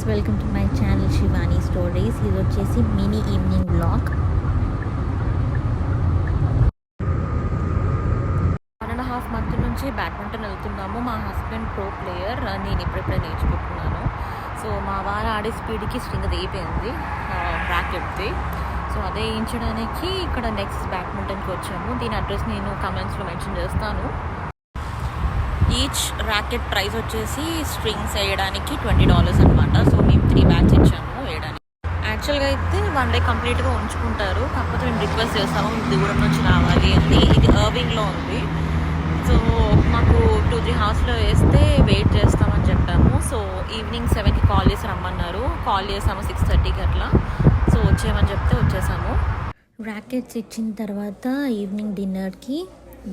Welcome to my channel Shivani stories. ఇది వచ్చేసి mini evening vlog. 1.5 months నుంచి బ్యాడ్మింటన్ వెళ్తున్నాము. మా హస్బెండ్ ప్రో ప్లేయర్, నేను ఇప్పుడిప్పుడే నేర్చుకుంటున్నాను. సో మా వారు ఆడే స్పీడ్కి స్ట్రింగ్ అయిపోయింది ర్యాకెట్ది. సో అదే వేయించడానికి ఇక్కడ నెక్స్ట్ బ్యాడ్మింటన్కి వచ్చాము. దీని అడ్రస్ నేను కమెంట్స్లో మెన్షన్ చేస్తాను. ఈచ్ ర్యాకెట్ ప్రైస్ వచ్చేసి స్ట్రింగ్స్ వేయడానికి $20 అనమాట. సో మేము 3 బ్యాగ్స్ ఇచ్చాము వేయడానికి. యాక్చువల్గా అయితే 1 day కంప్లీట్గా ఉంచుకుంటారు, కాకపోతే మేము రిక్వెస్ట్ చేస్తాము దూరం నుంచి రావాలి అని. ఇది అర్వింగ్లో ఉంది. సో మాకు 2-3 hours వేస్తే వెయిట్ చేస్తామని చెప్పాము. సో ఈవినింగ్ 7కి కాల్ చేసి రమ్మన్నారు. కాల్ చేసాము 6:30కి అట్లా. సో వచ్చేయమని చెప్తే వచ్చేసాము. ర్యాకెట్స్ ఇచ్చిన తర్వాత ఈవినింగ్ డిన్నర్కి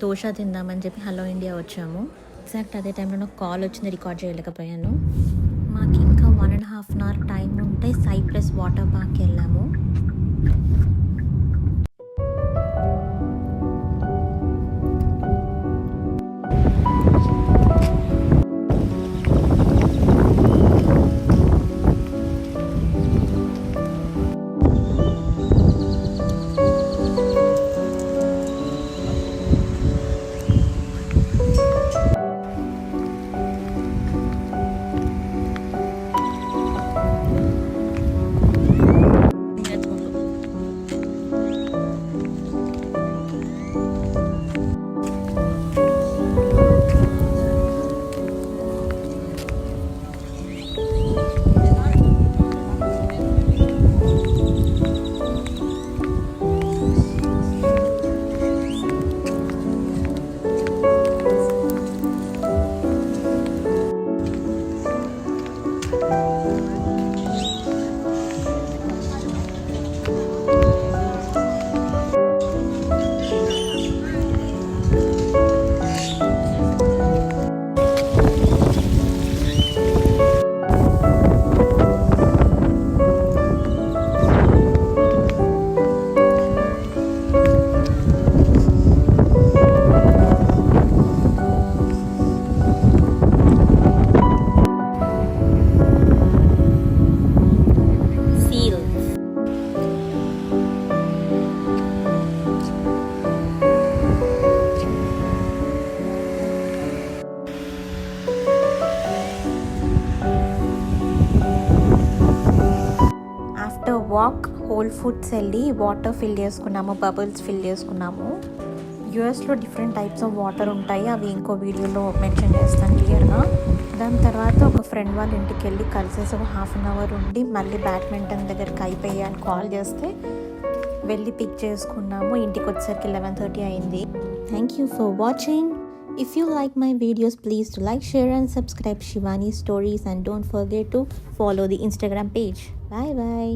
దోశ తిందామని చెప్పి హలో ఇండియా వచ్చాము. ఎగ్జాక్ట్ అదే టైంలో నాకు కాల్ వచ్చింది, రికార్డ్ చేయలేకపోయాను. మాకు ఇంకా 1.5 hour టైం ఉంటే సైప్రస్ వాటర్ పార్క్కి వెళ్ళాము. వాక్ హోల్ ఫుడ్స్ వెళ్ళి వాటర్ ఫిల్ చేసుకున్నాము, బబుల్స్ ఫిల్ చేసుకున్నాము. యూఎస్లో డిఫరెంట్ టైప్స్ ఆఫ్ వాటర్ ఉంటాయి, అవి ఇంకో వీడియోలో మెన్షన్ చేస్తాను క్లియర్గా. దాని తర్వాత ఒక ఫ్రెండ్ వాళ్ళ ఇంటికి వెళ్ళి కలిసేసి ఒక 1/2 hour ఉండి మళ్ళీ బ్యాడ్మింటన్ దగ్గరికి అయిపోయి అని కాల్ చేస్తే వెళ్ళి పిక్ చేసుకున్నాము. ఇంటికి వచ్చేసరికి 11:30 అయింది. Thank you for watching. If you like my videos, please to like, share and subscribe Shivani Stories, and don't forget to follow the Instagram page. Bye bye.